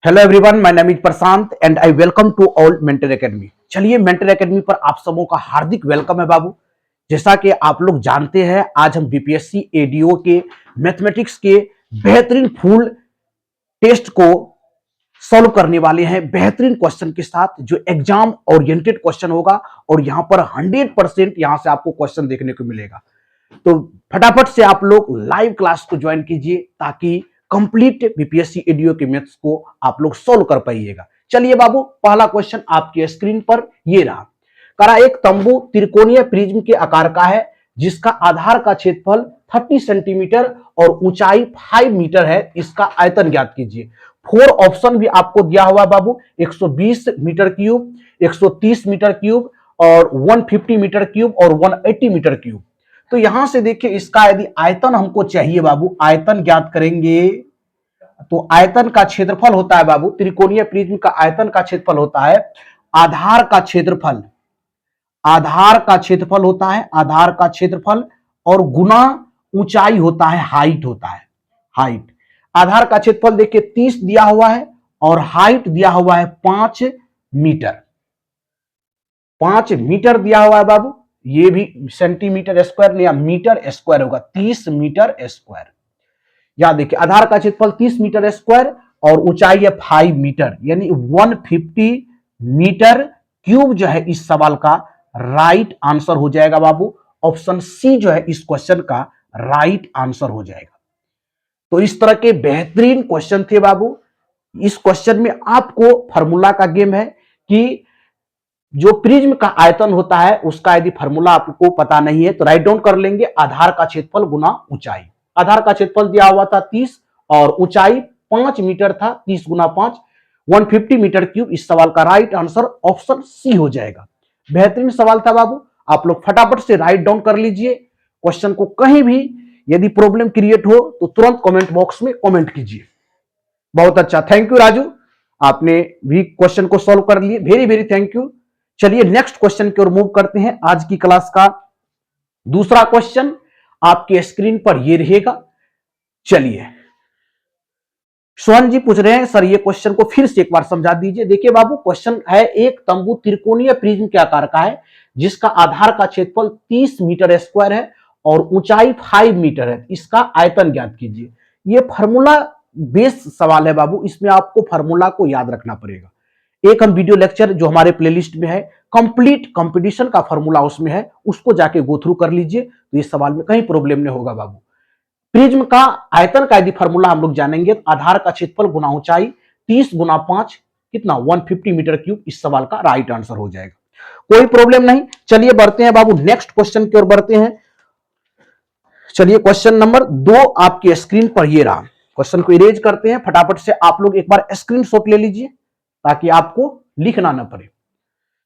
Hello everyone, my name is Prashant and I welcome to all Mentor Academy. चलिए, Mentor Academy पर आप सबों का हार्दिक वेलकम है बाबू। जैसा कि आप लोग जानते हैं, आज हम बीपीएससी एडीओ के मैथमेटिक्स के बेहतरीन फुल टेस्ट को सॉल्व करने वाले हैं, बेहतरीन क्वेश्चन के साथ, जो एग्जाम ओरिएंटेड क्वेश्चन होगा और यहां पर 100% यहां से आपको क्वेश्चन देखने को मिलेगा। तो फटाफट से आप लोग लाइव क्लास को ज्वाइन कीजिए ताकि कंप्लीट बीपीएससी एडीओ के मैथ्स को आप लोग सोल्व कर पाइएगा। चलिए बाबू, पहला क्वेश्चन आपके स्क्रीन पर ये रहा। करा एक तंबू त्रिकोणीय प्रिज्म के आकार का है जिसका आधार का क्षेत्रफल 30 सेंटीमीटर और ऊंचाई 5 मीटर है। इसका आयतन ज्ञात कीजिए। 4 ऑप्शन भी आपको दिया हुआ है बाबू। 120 मीटर क्यूब, 130 मीटर क्यूब और 150 मीटर क्यूब और 180 मीटर क्यूब। तो यहां से देखिए, इसका यदि आयतन हमको चाहिए बाबू, आयतन ज्ञात करेंगे तो आयतन का क्षेत्रफल होता है बाबू, त्रिकोणीय प्रिज्म का आयतन का क्षेत्रफल होता है आधार का क्षेत्रफल। आधार का क्षेत्रफल होता है आधार का क्षेत्रफल और गुना ऊंचाई होता है, हाइट होता है, हाइट। आधार का क्षेत्रफल देखिए 30 दिया हुआ है और हाइट दिया हुआ है 5 मीटर। 5 मीटर दिया हुआ है बाबू, ये भी सेंटीमीटर स्क्वायर या मीटर स्क्वायर होगा, 30 मीटर स्क्वायर। या देखिए, आधार का क्षेत्रफल 30 मीटर स्क्वायर और ऊंचाई है 5 मीटर, यानी 150 मीटर क्यूब जो है इस सवाल का राइट आंसर हो जाएगा बाबू। ऑप्शन सी जो है इस क्वेश्चन का राइट आंसर हो जाएगा। तो इस तरह के बेहतरीन क्वेश्चन थे बाबू। इस क्वेश्चन में आपको फार्मूला का गेम है कि जो प्रिज्म का आयतन होता है उसका यदि फार्मूला आपको पता नहीं है तो राइट डाउन कर लेंगे, आधार का क्षेत्रफल गुना ऊंचाई। आधार का क्षेत्रफल दिया हुआ था 30 और ऊंचाई 5 मीटर था, 30 गुना 5 150 मीटर क्यूब। इस सवाल का राइट आंसर ऑप्शन सी हो जाएगा। बेहतरीन सवाल था बाबू, आप लोग फटाफट से राइट डाउन कर लीजिए। क्वेश्चन को कहीं भी यदि प्रॉब्लम क्रिएट हो तो तुरंत कमेंट बॉक्स में कमेंट कीजिए। बहुत अच्छा, थैंक यू राजू, आपने भी क्वेश्चन को सॉल्व कर लिए, वेरी वेरी थैंक यू। चलिए नेक्स्ट क्वेश्चन की ओर मूव करते हैं। आज की क्लास का दूसरा क्वेश्चन आपके स्क्रीन पर ये रहेगा। चलिए, स्वर्ण जी पूछ रहे हैं, सर ये क्वेश्चन को फिर से एक बार समझा दीजिए। देखिए बाबू, क्वेश्चन है एक तंबू त्रिकोणीय प्रिज्म के आकार का है जिसका आधार का क्षेत्रफल 30 मीटर स्क्वायर है और ऊंचाई 5 मीटर है। इसका आयतन ज्ञात कीजिए। ये फार्मूला बेस सवाल है बाबू, इसमें आपको फार्मूला को याद रखना पड़ेगा। एक हम वीडियो लेक्चर जो हमारे प्लेलिस्ट में है, कंप्लीट कंपटीशन का फार्मूला उसमें है, उसको जाके गो थ्रू कर लीजिए तो इस सवाल में कहीं प्रॉब्लम नहीं होगा बाबू। प्रिज्म का आयतन का यदि फार्मूला हम लोग जानेंगे तो आधार का क्षेत्रफल गुना ऊंचाई 30 गुना 5 कितना 150 मीटर क्यूब। इस सवाल का राइट आंसर हो जाएगा, कोई प्रॉब्लम नहीं। चलिए बढ़ते हैं बाबू, नेक्स्ट क्वेश्चन की ओर बढ़ते हैं। चलिए, क्वेश्चन नंबर 2 आपकी स्क्रीन पर ये रहा। क्वेश्चन को इरेज करते हैं, फटाफट से आप लोग एक बार स्क्रीनशॉट ले लीजिए ताकि आपको लिखना ना पड़े।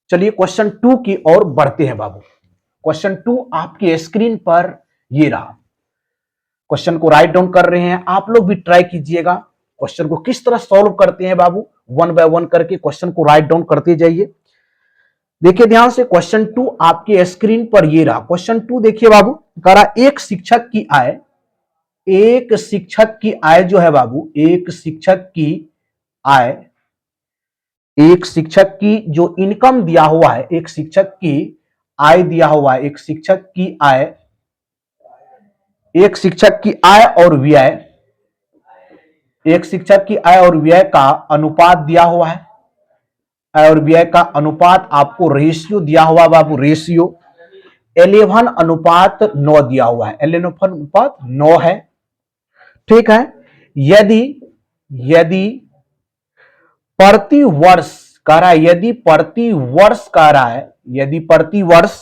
चलिए क्वेश्चन 2 की ओर बढ़ते हैं बाबू। क्वेश्चन 2 आपकी स्क्रीन पर ये रहा। क्वेश्चन को राइट डाउन कर रहे हैं, आप लोग भी ट्राई कीजिएगा। क्वेश्चन को किस तरह सॉल्व करते हैं बाबू, 1 बाय 1 करके क्वेश्चन को राइट डाउन करते जाइए। देखिए ध्यान से, क्वेश्चन 2 आपके स्क्रीन पर ये रहा। क्वेश्चन 2 देखिए बाबू, करा एक शिक्षक की आय, एक शिक्षक की आय जो है बाबू, एक शिक्षक की आय, एक शिक्षक की जो इनकम दिया हुआ है, एक शिक्षक की आय दिया हुआ है, एक शिक्षक की आय, एक शिक्षक की आय और व्यय, एक शिक्षक की आय और व्यय का अनुपात दिया हुआ है। आय और व्यय का अनुपात आपको रेशियो दिया हुआ बाबू, रेशियो 11:9 दिया हुआ है, 11:9 है। ठीक है। यदि यदि प्रति वर्ष कह रहा है, यदि प्रति वर्ष कह रहा है, यदि प्रति वर्ष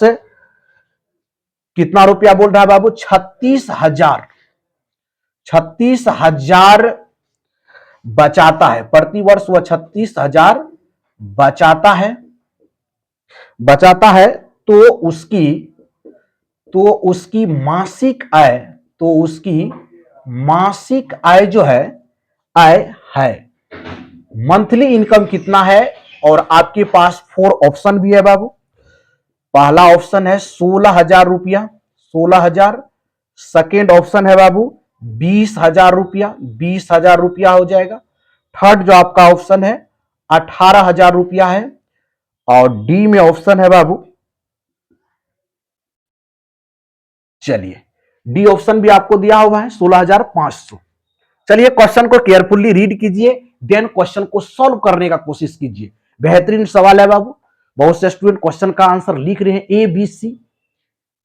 कितना रुपया बोल रहा है बाबू, 36,000, 36,000 बचाता है प्रति वर्ष, वह 36,000 बचाता है, बचाता है। तो उसकी मासिक आय, तो उसकी मासिक आय जो है, आय है, मंथली इनकम कितना है। और आपके पास 4 ऑप्शन भी है बाबू। पहला ऑप्शन है 16,000 रुपया, 16,000। सेकेंड ऑप्शन है बाबू 20,000 रुपया, 20,000 रुपया हो जाएगा। थर्ड जो आपका ऑप्शन है 18,000 रुपया है। और डी में ऑप्शन है बाबू, चलिए डी ऑप्शन भी आपको दिया हुआ है 16,500। चलिए क्वेश्चन को केयरफुली रीड कीजिए, देन क्वेश्चन को सॉल्व करने का कोशिश कीजिए। बेहतरीन सवाल है बाबू। बहुत से स्टूडेंट क्वेश्चन का आंसर लिख रहे हैं A B C.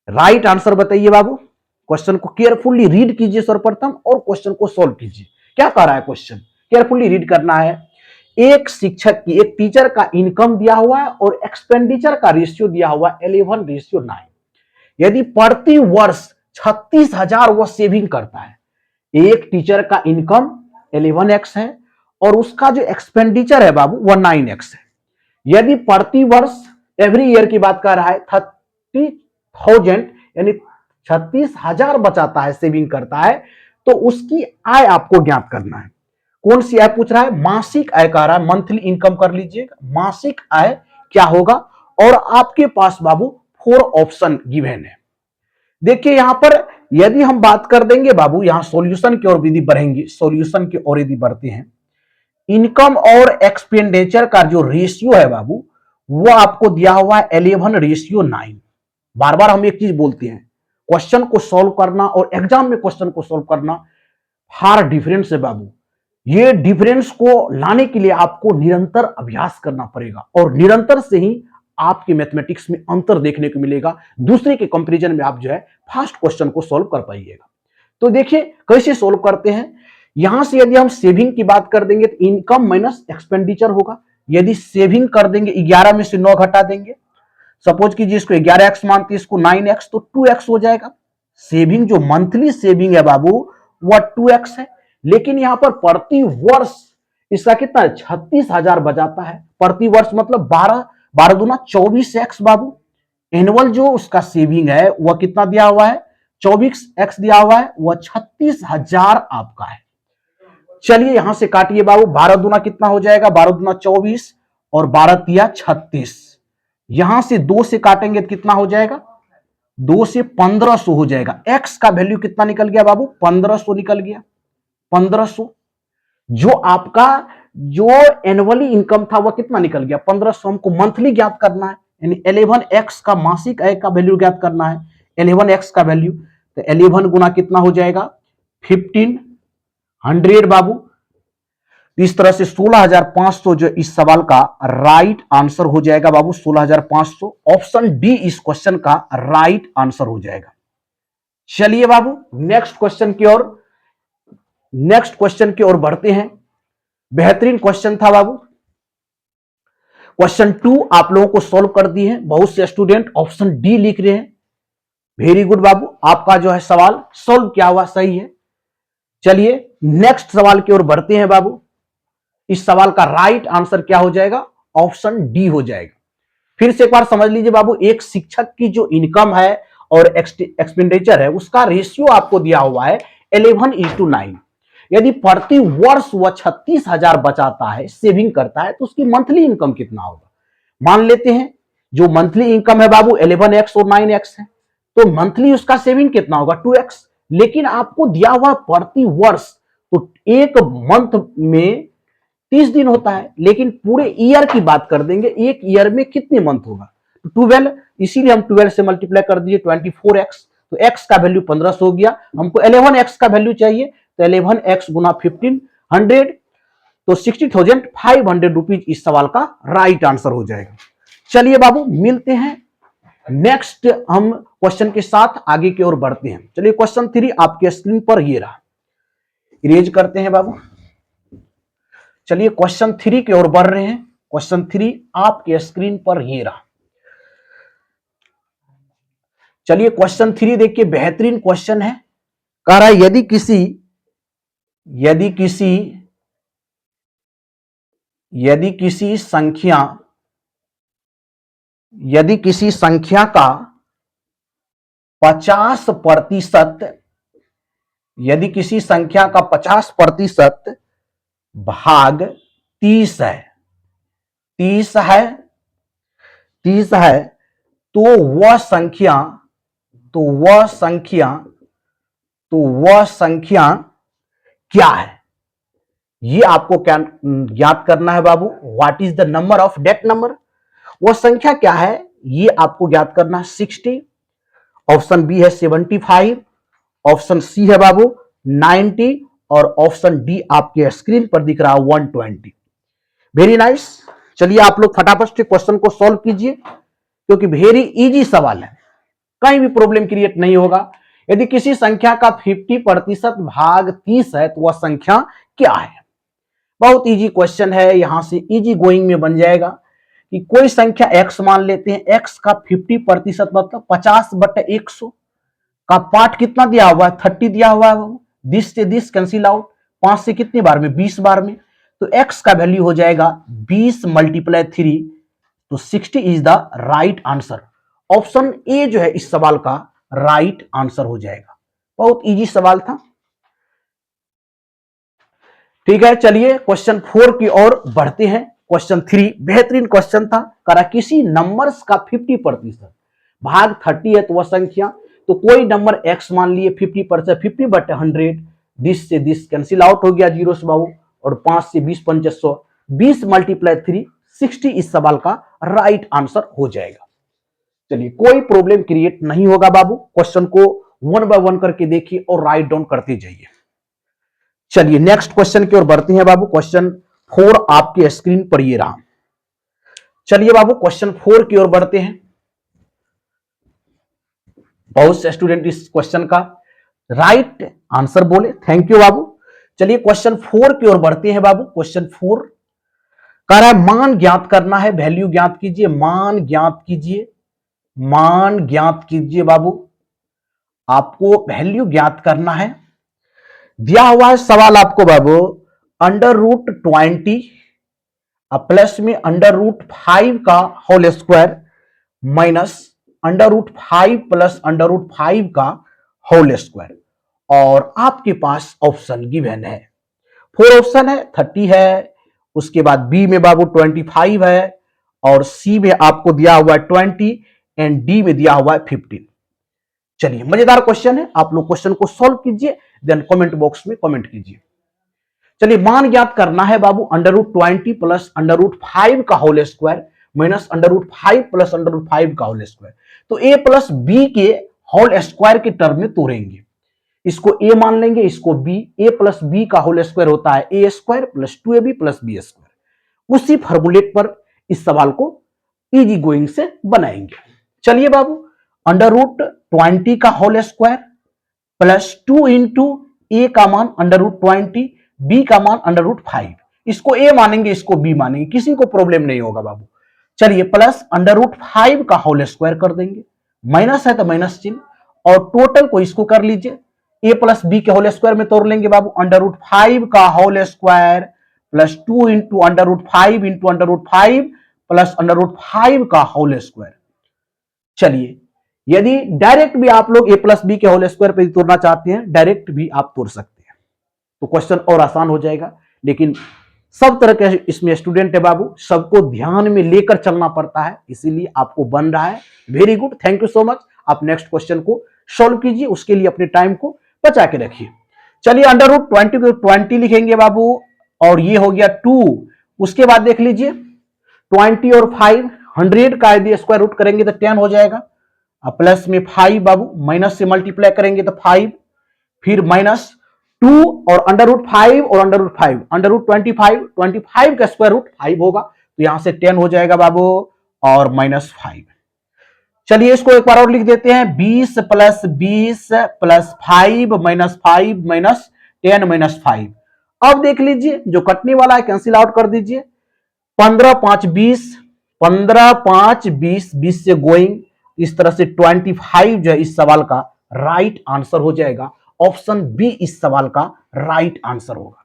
Right answer बताइए बाबू। क्वेश्चन को केयरफुली रीड कीजिए सर्वप्रथम और क्वेश्चन को सॉल्व कीजिए। क्या कह रहा है क्वेश्चन, केयरफुली रीड करना है। एक शिक्षक की, एक टीचर का इनकम दिया हुआ है और एक्सपेंडिचर का रेशियो दिया हुआ है 11:9। यदि प्रति वर्ष 36,000 वह सेविंग करता है, एक टीचर का इनकम 11x है और उसका जो एक्सपेंडिचर है बाबू वह 9x है। यदि प्रति वर्ष, एवरी ईयर की बात कर रहा है, 30,000 यानी 36,000 बचाता है, सेविंग करता है, तो उसकी आय आपको ज्ञात करना है। कौन सी आय पूछ रहा है, मासिक आय कह रहा है, मंथली इनकम कर लीजिएगा। मासिक आय क्या होगा, और आपके पास बाबू 4 ऑप्शन गिवन है। देखिए यहां पर यदि हम बात कर देंगे बाबू, यहां सॉल्यूशन की ओर विधि बढ़ेंगे, सॉल्यूशन की ओर यदि बढ़ते हैं, इनकम और एक्सपेंडिचर का जो रेशियो है बाबू वो आपको दिया हुआ है 11:9। बार बार हम एक चीज बोलते हैं, क्वेश्चन को सॉल्व करना और एग्जाम में क्वेश्चन को सॉल्व करना फार डिफरेंस है बाबू। ये डिफरेंस को लाने के लिए आपको निरंतर अभ्यास करना पड़ेगा और निरंतर से ही आपके मैथमेटिक्स में अंतर देखने को मिलेगा। दूसरे के कंपैरिजन में आप जो है फास्ट क्वेश्चन को सॉल्व कर पाइएगा। तो देखिए कैसे सॉल्व करते हैं। यहां से यदि हम सेविंग की बात कर देंगे तो इनकम माइनस एक्सपेंडिचर होगा। यदि सेविंग कर देंगे 11 में से 9 घटा देंगे, सपोज कीजिए इसको 11x मानते हैं, इसको 9x, तो 2x हो जाएगा। सेविंग जो मंथली सेविंग है बाबू वह 2x है। लेकिन यहां पर प्रति वर्ष इसका कितना है, 36,000 बचाता है। प्रति वर्ष मतलब 12 दूना 24x बाबू। एनुअल जो उसका सेविंग है वह कितना दिया हुआ है, 24x दिया हुआ है, वह 36,000 आपका है। चलिए यहां से काटिए बाबू, 12 दूना कितना हो जाएगा, 12 दूना 24 और 12 तिया 36। यहां से 2 से काटेंगे तो कितना हो जाएगा, 2 से 1500 हो जाएगा। x का वैल्यू कितना निकल गया बाबू, 1500 निकल गया। 1500 जो आपका जो एनुअली इनकम था वह कितना निकल गया, 1500। हमको मंथली ज्ञात करना है, यानी 11x का मासिक आय का वैल्यू ज्ञात करना है, 11x का वैल्यू। तो 11 गुना कितना हो जाएगा, 1500 बाबू। इस तरह से 16,500 जो इस सवाल का राइट आंसर हो जाएगा बाबू, 16,500। ऑप्शन डी इस क्वेश्चन का राइट आंसर हो जाएगा। चलिए बाबू नेक्स्ट क्वेश्चन की ओर बढ़ते हैं। बेहतरीन क्वेश्चन था बाबू। क्वेश्चन 2 आप लोगों को सॉल्व कर दी है। बहुत से स्टूडेंट ऑप्शन डी लिख रहे हैं, वेरी गुड बाबू, आपका जो है सवाल सॉल्व किया हुआ सही है। चलिए नेक्स्ट सवाल की ओर बढ़ते हैं बाबू। इस सवाल का राइट आंसर क्या हो जाएगा, ऑप्शन डी हो जाएगा। फिर से एक बार समझ लीजिए बाबू, एक शिक्षक की जो इनकम है और एक्सपेंडिचर है उसका रेशियो आपको दिया हुआ है 11:9। यदि प्रति वर्ष वह 36,000 बचाता है, सेविंग करता है, तो उसकी मंथली इनकम कितना होगा। मान लेते हैं जो मंथली इनकम है बाबू 11x और 9x है, तो मंथली उसका सेविंग कितना होगा, 2x। लेकिन आपको दिया हुआ प्रति वर्ष, तो एक मंथ में 30 दिन होता है, लेकिन पूरे ईयर की बात कर देंगे, एक ईयर में कितने मंथ होगा, 12। इसीलिए हम 12 से मल्टीप्लाई कर दिए 24x, तो x का वैल्यू 1500 हो गया। हमको 11x का वैल्यू चाहिए, तो 11x गुना 1500, तो 60,500 रुपीज इस सवाल का राइट आंसर हो जाएगा। चलिए बाबू मिलते हैं नेक्स्ट हम क्वेश्चन के साथ आगे की ओर बढ़ते हैं। चलिए क्वेश्चन 3 आपके स्क्रीन पर ये रहा, इरेज करते हैं बाबू। चलिए क्वेश्चन 3 की ओर बढ़ रहे हैं। क्वेश्चन 3 आपके स्क्रीन पर ये रहा। चलिए क्वेश्चन 3 देखिए, बेहतरीन क्वेश्चन है। कह रहा है यदि किसी संख्या का 50%, यदि किसी संख्या का 50% भाग 30 है, 30 है, तो वह संख्या क्या है। ये आपको क्या ज्ञात करना है बाबू, what is the number of date number, वो संख्या क्या है ये आपको ज्ञात करना है 60, ऑप्शन बी है 75, ऑप्शन सी है बाबू 90 और ऑप्शन डी आपके स्क्रीन पर दिख रहा है 120। Very nice. चलिए आप लोग फटाफट से क्वेश्चन को सॉल्व कीजिए क्योंकि वेरी इजी सवाल है, कहीं भी प्रॉब्लम क्रिएट नहीं होगा। यदि किसी संख्या का 50% भाग 30 है तो वह संख्या क्या है। बहुत इजी क्वेश्चन है, यहां से इजी गोइंग में बन जाएगा कि कोई संख्या x मान लेते हैं, x का 50% मतलब 50/100 का पार्ट कितना दिया हुआ है 30 दिया हुआ है, दिस से दिस कैंसिल आउट, 5 से कितनी बार में 20 बार में, तो x का वैल्यू हो जाएगा 20 × 3, तो 60 is the right answer. Option A जो है इस सवाल का राइट आंसर हो जाएगा। बहुत इजी सवाल था। ठीक है, चलिए क्वेश्चन 4 की ओर बढ़ते हैं। क्वेश्चन 3 बेहतरीन क्वेश्चन था, करा किसी नंबर्स का 50% भाग 30 है तो वह संख्या, तो कोई नंबर x मान लिए 50%, 50/100, दिस से दिस कैंसिल आउट हो गया, 0 से बाबू, और 5 से 20 × 100, 20 × 3, 60 इस सवाल का राइट आंसर हो जाएगा। चलिए कोई प्रॉब्लम क्रिएट नहीं होगा बाबू, क्वेश्चन को 1 बाय 1 करके देखिए और राइट डाउन करते जाइए। चलिए नेक्स्ट क्वेश्चन की ओर बढ़ते हैं बाबू। क्वेश्चन 4 आपके स्क्रीन पर ये रहा। चलिए बाबू क्वेश्चन 4 की ओर बढ़ते हैं। बहुत से स्टूडेंट इस क्वेश्चन का राइट आंसर बोले, थैंक यू बाबू। चलिए क्वेश्चन 4 की ओर बढ़ते हैं बाबू। क्वेश्चन 4 कह रहा है मान ज्ञात करना है, वैल्यू ज्ञात कीजिए, मान ज्ञात कीजिए, मान ज्ञात कीजिए बाबू, आपको वैल्यू ज्ञात करना है। दिया हुआ है सवाल आपको बाबू √20 प्लस में √5 का होल स्क्वायर माइनस √5 प्लस √5 का होल स्क्वायर, और आपके पास ऑप्शन गिवन है, 4 ऑप्शन है, 30 है, उसके बाद बी में बाबू 25 है, और सी में आपको दिया हुआ है 20 एंड डी में दिया हुआ है 15। चलिए मजेदार क्वेश्चन है, आप लोग क्वेश्चन को सॉल्व कीजिए, देन कमेंट बॉक्स में कमेंट कीजिए। चलिए मान ज्ञात करना है बाबू √20 प्लस √5 का होल स्क्वायर माइनस √5 प्लस √5 का होल स्क्वायर, तो ए प्लस बी के होल स्क्वायर के टर्म में तोड़ेंगे, इसको ए मान लेंगे, इसको बी, ए प्लस बी का होल स्क्वायर होता है A square plus 2ab plus B square. उसी फॉर्मूलेट पर इस सवाल को इजी गोइंग से बनाएंगे। चलिए बाबू √20 का होल स्क्वायर प्लस 2 इंटू ए का मान √20, बी का मान √5, इसको ए मानेंगे, इसको बी मानेंगे, किसी को प्रॉब्लम नहीं होगा बाबू। चलिए प्लस √5 का होल स्क्वायर कर देंगे, माइनस है तो माइनस चिन्ह, और टोटल को इसको कर लीजिए, ए प्लस बी के होल स्क्वायर में तोड़ लेंगे बाबू, √5 का whole square plus 2 into √5 into √5 plus √5 का होल स्क्वायर। चलिए यदि डायरेक्ट भी आप लोग ए प्लस बी के होल स्क्वायर पे तोड़ना चाहते हैं, डायरेक्ट भी आप तोड़ सकते हैं, तो क्वेश्चन और आसान हो जाएगा। लेकिन सब तरह के इसमें स्टूडेंट है बाबू, सबको ध्यान में लेकर चलना पड़ता है, इसीलिए आपको बन रहा है। Very good, thank you so much. आप नेक्स्ट क्वेश्चन को सॉल्व कीजिए, उसके लिए अपने टाइम को बचा के रखिए। चलिए √20 को 20 लिखेंगे बाबू, और ये हो गया 2, उसके बाद देख लीजिए 20 और 5, 100 का यदि स्क्वायर रूट करेंगे तो 10 हो जाएगा, प्लस में 5 बाबू, माइनस से मल्टीप्लाई करेंगे तो 5, फिर माइनस 2 और √5 और √5, √25 का स्क्वायर रूट 5 होगा, तो यहां से 10 हो जाएगा बाबू, और -5। चलिए इसको एक बार और लिख देते हैं, 20 प्लस 20 प्लस 5 -5 माइनस 10 -5। अब देख लीजिए जो कटने वाला है कैंसिल आउट कर दीजिए, 15 5 20, 15 5 20, 20 से गोइंग, इस तरह से 25 जो है इस सवाल का राइट आंसर हो जाएगा। ऑप्शन बी इस सवाल का राइट आंसर होगा।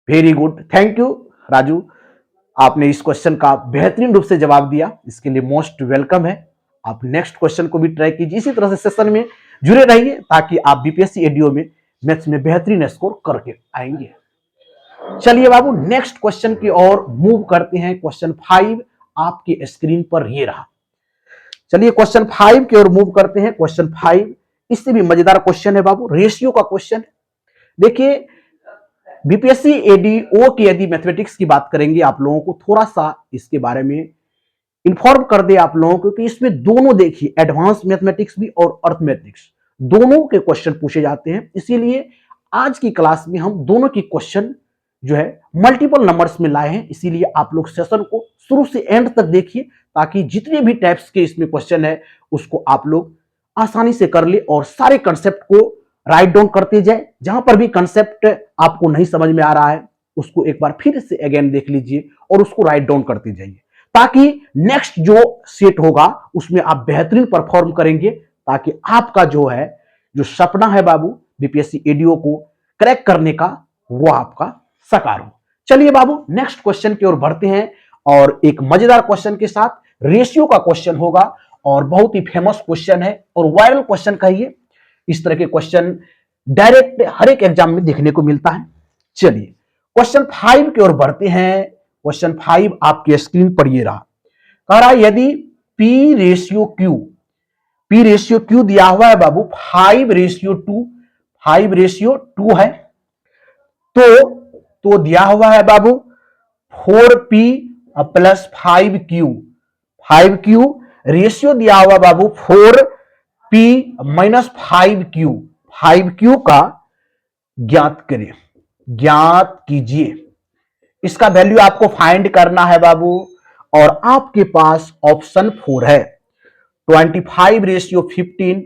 Very good, thank you Raju, आपने इस क्वेश्चन का बेहतरीन रूप से जवाब दिया, इसके लिए मोस्ट वेलकम है। आप नेक्स्ट क्वेश्चन को भी ट्राई कीजिए, इसी तरह से सेशन में जुड़े रहिए ताकि आप बीपीएससी एडीओ में मैथ्स में बेहतरीन स्कोर करके आएंगे। चलिए बाबू नेक्स्ट क्वेश्चन की ओर मूव करते हैं। क्वेश्चन 5 आपकी स्क्रीन पर ये रहा। चलिए क्वेश्चन 5 की ओर मूव करते हैं। क्वेश्चन 5 इससे भी मजेदार क्वेश्चन है बाबू, रेशियो का क्वेश्चन। देखिए बीपीएससी एडीओ की यदि मैथमेटिक्स की बात करेंगे, आप लोगों को थोड़ा सा इसके बारे में इंफॉर्म कर दे आप लोगों को कि इसमें दोनों देखिए एडवांस मैथमेटिक्स भी और अर्थमेटिक्स दोनों के क्वेश्चन पूछे जाते हैं। इसीलिए आज की क्लास में हम दोनों की क्वेश्चन जो है मल्टीपल नंबर्स में लाए हैं। इसीलिए आप लोग सेशन को शुरू से एंड तक देखिए ताकि जितने भी टाइप्स के इसमें क्वेश्चन है उसको आप लोग आसानी से कर ले और सारे कंसेप्ट को राइट डाउन करते जाए। जहां पर भी कंसेप्ट आपको नहीं समझ में आ रहा है उसको एक बार फिर से अगेन देख लीजिए और उसको राइट डाउन करते जाइए ताकि नेक्स्ट जो सेट होगा उसमें आप बेहतरीन परफॉर्म करेंगे, ताकि आपका जो है जो सपना है बाबू बीपीएससी एडीओ को क्रैक करने का वो आपका साकार हो। चलिए बाबू नेक्स्ट क्वेश्चन की ओर बढ़ते हैं और एक मजेदार क्वेश्चन के साथ रेशियो का क्वेश्चन होगा और बहुत ही फेमस क्वेश्चन है और वायरल क्वेश्चन कहिए। इस तरह के क्वेश्चन डायरेक्ट हर एक एग्जाम में देखने को मिलता है। चलिए क्वेश्चन 5 की ओर बढ़ते हैं। क्वेश्चन 5 आपके स्क्रीन पर ये रहा। कह रहा है यदि P रेशियो Q दिया हुआ है बाबू 5:2 है तो दिया हुआ है बाबू 4P प्लस 5Q रेशियो दिया हुआ बाबू 4P माइनस 5Q का ज्ञात कीजिए। इसका वैल्यू आपको फाइंड करना है बाबू और आपके पास ऑप्शन 4 है 25:15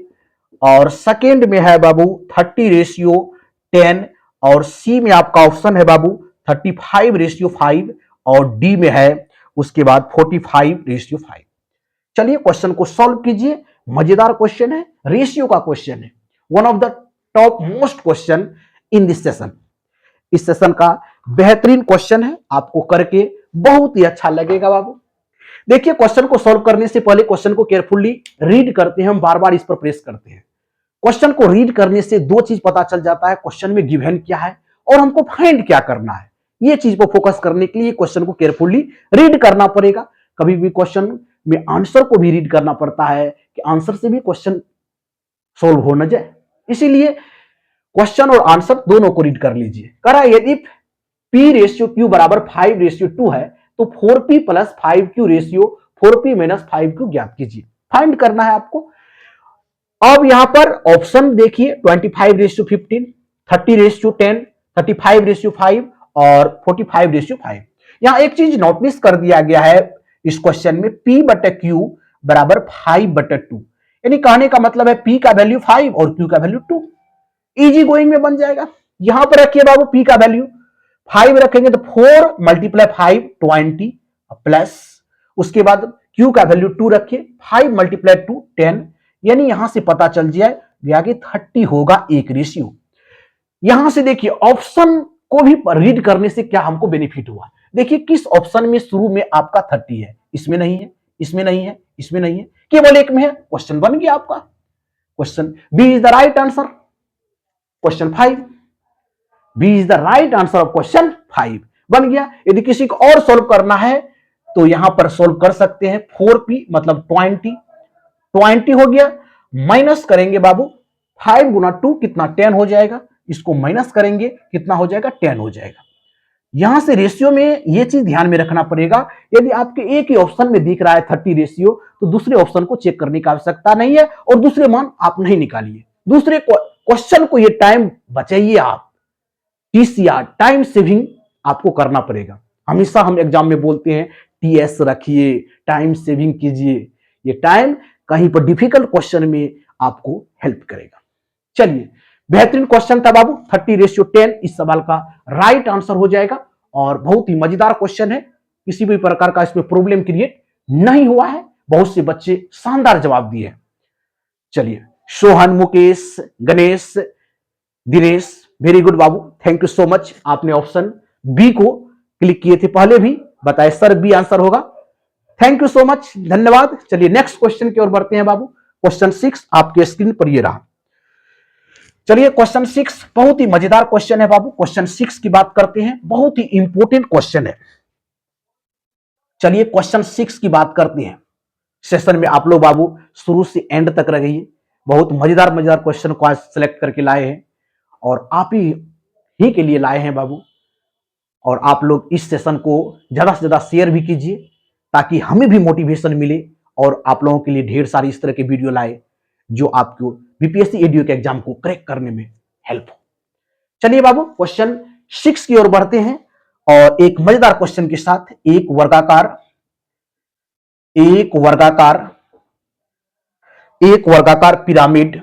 और सेकेंड में है बाबू 30:10 और सी में आपका ऑप्शन है बाबू 35:5 और डी में है उसके बाद 45:5। चलिए क्वेश्चन को सॉल्व कीजिए। मजेदार क्वेश्चन है, रेशियो का क्वेश्चन है, one of the top most question in this session. इस सेशन का बेहतरीन क्वेश्चन है, आपको करके बहुत ही अच्छा लगेगा बाबू। देखिए क्वेश्चन को सॉल्व करने से पहले क्वेश्चन को केयरफुली रीड करते हैं, हम बार बार इस पर प्रेस करते हैं। क्वेश्चन को रीड करने से दो चीज पता चल जाता है, क्वेश्चन में गिवन क्या है और हमको फाइंड क्या करना है। ये चीज पर फोकस करने के लिए क्वेश्चन को केयरफुली रीड करना पड़ेगा। कभी भी क्वेश्चन में आंसर को भी रीड करना पड़ता है कि आंसर से भी क्वेश्चन सॉल्व हो न जाए, इसीलिए क्वेश्चन और आंसर दोनों को रीड कर लीजिए। कह रहा है यदि P/Q बराबर 5:2 है तो 4P plus 5Q ratio 4P minus 5Q ज्ञात कीजिए। फाइंड करना है आपको। अब यहां पर ऑप्शन देखिए 25:15, 30:10, 35:5 और 45:5। यहां एक चीज नोटिस कर दिया गया है इस क्वेश्चन में P/Q बराबर 5/2, यानी कहने का मतलब है P का वैल्यू 5 और Q का वैल्यू 2। इजी गोइंग में बन जाएगा। यहां पर रखिए बाबू P का वैल्यू 5 रखेंगे तो 4 × 5 20 प्लस उसके बाद Q का वैल्यू 2 रखिए 5 × 2 10, यानी यहां से पता चल गया कि 30 होगा एक रेशियो। यहां से देखिए ऑप्शन को भी रीड करने से क्या हमको बेनिफिट हुआ। देखिए किस ऑप्शन में शुरू में आपका 30 है, इसमें नहीं है, इसमें नहीं है, इसमें नहीं है, केवल एक में है। क्वेश्चन बन गया आपका। Question B is the right answer. Question 5 B is the right answer of question 5 बन गया। यदि किसी को और सोल्व करना है तो यहां पर सोल्व कर सकते हैं। 4P मतलब 20 हो गया, माइनस करेंगे बाबू 5 × 2 कितना 10 हो जाएगा, इसको माइनस करेंगे कितना हो जाएगा 10 हो जाएगा। यहां से रेशियो में यह चीज ध्यान में रखना पड़ेगा, यदि आपके एक ही ऑप्शन में दिख रहा है 30 रेशियो तो दूसरे ऑप्शन को चेक करने की आवश्यकता नहीं है और दूसरे मान आप नहीं निकालिए। दूसरे क्वेश्चन को ये टाइम बचाइए। आप TCR टाइम सेविंग आपको करना पड़ेगा। हमेशा हम एग्जाम में बोलते हैं TS रखिए, टाइम सेविंग कीजिए, ये टाइम कहीं पर डिफिकल्ट क्वेश्चन में आपको हेल्प करेगा। चलिए बेहतरीन क्वेश्चन था बाबू, 30:10 इस सवाल का राइट आंसर हो जाएगा और बहुत ही मजेदार क्वेश्चन है। किसी भी प्रकार का इसमें प्रॉब्लम क्रिएट नहीं हुआ है, बहुत से बच्चे शानदार जवाब दिए। चलिए Sohan, Mukesh, Ganesh, Dinesh, very good Babu, thank you so much. आपने ऑप्शन बी को क्लिक किए थे, पहले भी बताए सर बी आंसर होगा। थैंक यू सो मच, धन्यवाद। चलिए नेक्स्ट क्वेश्चन की ओर बढ़ते हैं बाबू। क्वेश्चन 6 आपके स्क्रीन पर ये रहा। चलिए क्वेश्चन 6 बहुत ही मजेदार क्वेश्चन है बाबू। क्वेश्चन 6 की बात करते हैं, बहुत ही इंपॉर्टेंट क्वेश्चन है। चलिए क्वेश्चन 6 की बात करते हैं। सेशन में आप लोग बाबू शुरू से एंड तक रहिए, बहुत मजेदार क्वेश्चन को आज सिलेक्ट करके लाए हैं और आप ही ही के लिए लाए हैं बाबू। और आप लोग इस सेशन को ज्यादा से ज्यादा शेयर भी कीजिए ताकि हमें भी मोटिवेशन मिले और आप लोगों के लिए ढेर सारी इस तरह के वीडियो लाए जो आपको बीपीएससी एडीओ के एग्जाम को क्रैक करने में हेल्प हो। चलिए बाबू क्वेश्चन 6 की ओर बढ़ते हैं और एक मजेदार क्वेश्चन के साथ। एक वर्गाकार पिरामिड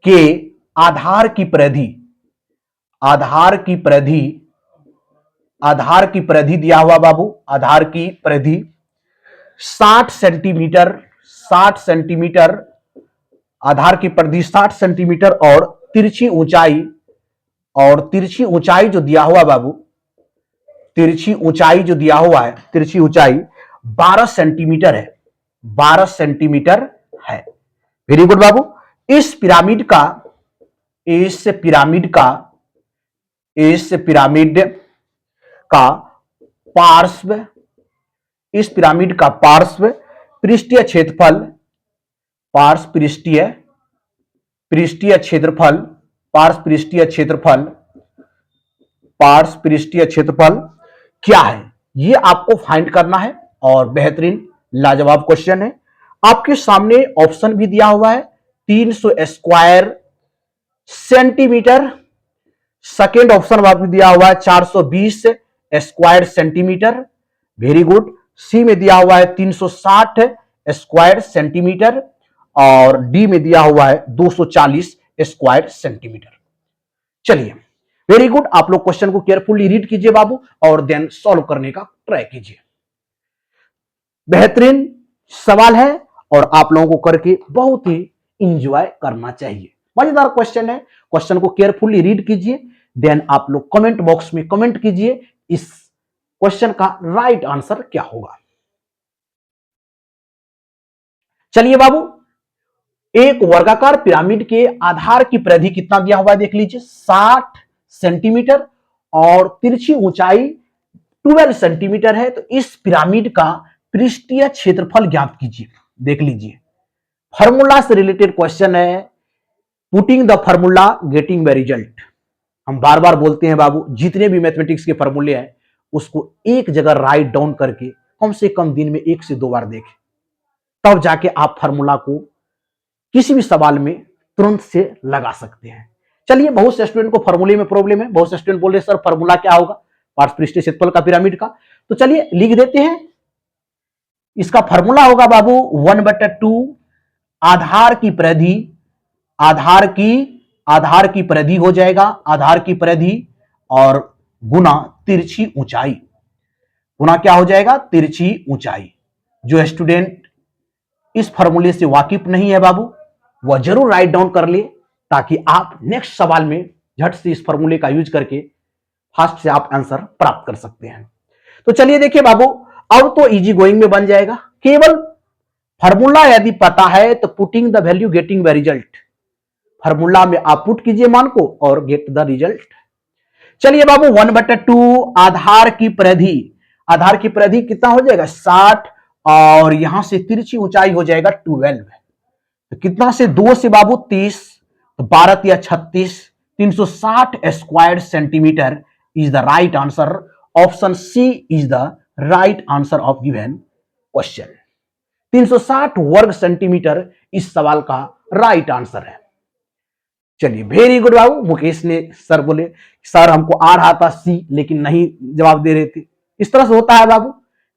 के आधार की परिधि दिया हुआ बाबू। आधार की परिधि 60 सेंटीमीटर, आधार की परिधि 60 सेंटीमीटर और तिरछी ऊंचाई जो दिया हुआ बाबू, तिरछी ऊंचाई 12 सेंटीमीटर है, 12 सेंटीमीटर है। वेरी गुड बाबू। इस पिरामिड का पार्श्व पृष्ठीय क्षेत्रफल क्या है, ये आपको फाइंड करना है। और बेहतरीन लाजवाब क्वेश्चन है। आपके सामने ऑप्शन भी दिया हुआ है 300 स्क्वायर सेंटीमीटर। सेकेंड ऑप्शन आपको दिया हुआ है 420 square centimetre. Very good. C में दिया हुआ है 360 स्क्वायर सेंटीमीटर और डी में दिया हुआ है 240 स्क्वायर सेंटीमीटर। चलिए वेरी गुड। आप लोग क्वेश्चन को केयरफुली रीड कीजिए बाबू और देन सॉल्व करने का ट्राई कीजिए। बेहतरीन सवाल है और आप लोगों को करके बहुत ही इंजॉय करना चाहिए। मजेदार क्वेश्चन है। क्वेश्चन को केयरफुली रीड कीजिए, देन आप लोग कमेंट बॉक्स में कमेंट कीजिए इस क्वेश्चन का राइट आंसर क्या होगा। चलिए बाबू, एक वर्गाकार पिरामिड के आधार की परिधि कितना दिया हुआ है देख लीजिए, 60 सेंटीमीटर और तिरछी ऊंचाई 12 सेंटीमीटर है। तो इस पिरामिड का पृष्ठीय क्षेत्रफल ज्ञात कीजिए। देख लीजिए, फॉर्मूला से रिलेटेड क्वेश्चन है। Putting the formula getting the result. हम बार बार बोलते हैं बाबू, जितने भी मैथमेटिक्स के फॉर्मूले हैं उसको एक जगह राइट डाउन करके कम से कम दिन में 1 से 2 बार देखें, तब जाके आप फॉर्मूला को किसी भी सवाल में तुरंत से लगा सकते हैं। चलिए, बहुत से स्टूडेंट को फॉर्मूले में प्रॉब्लम है। बहुत से स्टूडेंट बोल रहे सर फॉर्मूला क्या होगा पार्श्व पृष्ठीय क्षेत्रफल का पिरामिड का। तो चलिए लिख देते हैं। इसका फॉर्मूला होगा बाबू 1/2 आधार की परिधि हो जाएगा, आधार की परिधि और गुना तिरछी ऊंचाई। गुना क्या हो जाएगा, तिरछी ऊंचाई। जो स्टूडेंट इस फॉर्मूले से वाकिफ नहीं है बाबू, वह जरूर राइट डाउन कर ले ताकि आप नेक्स्ट सवाल में झट से इस फॉर्मूले का यूज करके फास्ट से आप आंसर प्राप्त कर सकते हैं। तो चलिए देखिए बाबू, अब तो इजी गोइंग में बन जाएगा। केवल फॉर्मूला यदि पता है तो putting the value getting the result, formula में आप पुट कीजिए मान को और गेट द रिजल्ट। चलिए बाबू, 1/2 आधार की परिधि कितना हो जाएगा 60 और यहां से तिरछी ऊंचाई हो जाएगा 12। तो कितना से 2 से बाबू 30, तो 12 या 36, 360 square centimetre is the right answer. Option C is the right answer of given question. 360 वर्ग सेंटीमीटर इस सवाल का राइट आंसर है। चलिए वेरी गुड बाबू। मुकेश ने सर बोले सर हमको आ रहा था सी लेकिन नहीं जवाब दे रहे थे। इस तरह से होता है बाबू,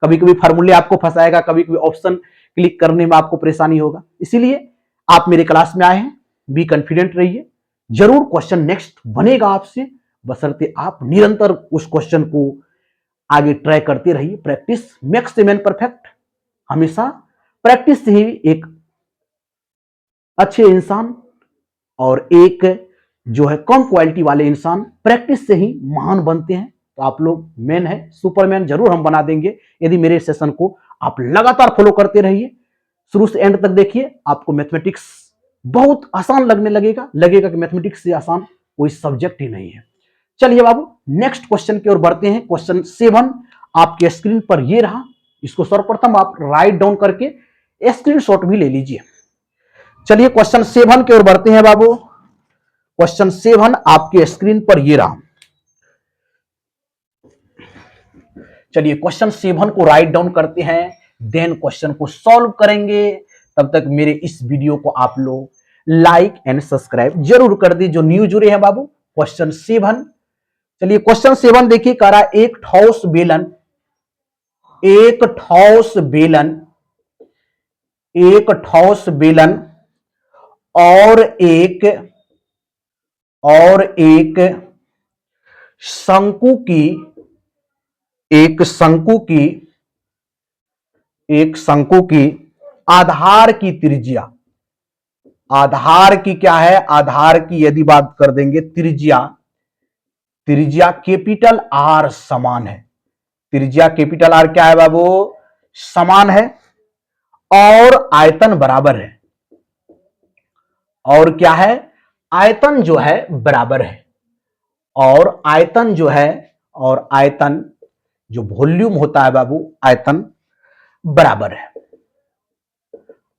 कभी कभी फॉर्मूले आपको फंसाएगा, कभी कभी ऑप्शन क्लिक करने में आपको परेशानी होगा। इसीलिए आप मेरे क्लास में आए हैं, बी कॉन्फिडेंट रहिए, जरूर क्वेश्चन नेक्स्ट बनेगा आपसे, बशर्ते आप निरंतर उस क्वेश्चन को आगे ट्राई करते रहिए। Practice makes the man perfect. हमेशा प्रैक्टिस से ही एक अच्छे इंसान और एक जो है कम क्वालिटी वाले इंसान प्रैक्टिस से ही महान बनते हैं। तो आप लोग मैन है, सुपरमैन जरूर हम बना देंगे यदि मेरे सेशन को आप लगातार फॉलो करते रहिए। शुरू से एंड तक देखिए, आपको मैथमेटिक्स बहुत आसान लगने लगेगा कि मैथमेटिक्स से आसान कोई सब्जेक्ट ही नहीं है। चलिए बाबू, नेक्स्ट क्वेश्चन की ओर बढ़ते हैं। क्वेश्चन 7 आपके स्क्रीन पर ये रहा। इसको सर्वप्रथम आप राइट डाउन करके स्क्रीनशॉट भी ले लीजिए। चलिए क्वेश्चन 7 की ओर बढ़ते हैं बाबू। क्वेश्चन 7 आपके स्क्रीन पर ये रहा। चलिए क्वेश्चन 7 को राइट डाउन करते हैं, देन क्वेश्चन को सॉल्व करेंगे। तब तक मेरे इस वीडियो को आप लोग लाइक एंड सब्सक्राइब जरूर कर दी, जो न्यू जुड़े हैं बाबू। क्वेश्चन 7, चलिए क्वेश्चन 7 देखिए, कह रहा एक ठोस बेलन, एक ठोस बेलन, एक ठोस बेलन और एक शंकु की, एक शंकु की, एक शंकु की आधार की त्रिज्या, आधार की क्या है, आधार की यदि बात कर देंगे त्रिज्या, त्रिज्या कैपिटल आर समान है। त्रिज्या कैपिटल आर क्या है बाबू, समान है, और आयतन बराबर है। और क्या है, आयतन जो है बराबर है। और आयतन जो है, और आयतन जो वॉल्यूम होता है बाबू, आयतन बराबर है,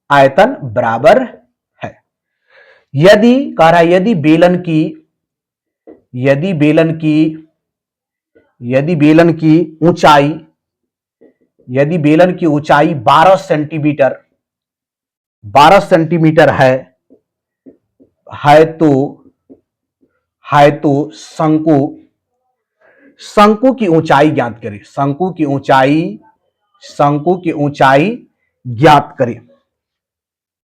आयतन बराबर है। यदि कह रहा है यदि बेलन की, यदि बेलन की, यदि बेलन की ऊंचाई, यदि बेलन की ऊंचाई 12 सेंटीमीटर, 12 सेंटीमीटर है तो शंकु, शंकु की ऊंचाई ज्ञात करें, शंकु की ऊंचाई, शंकु की ऊंचाई ज्ञात करें।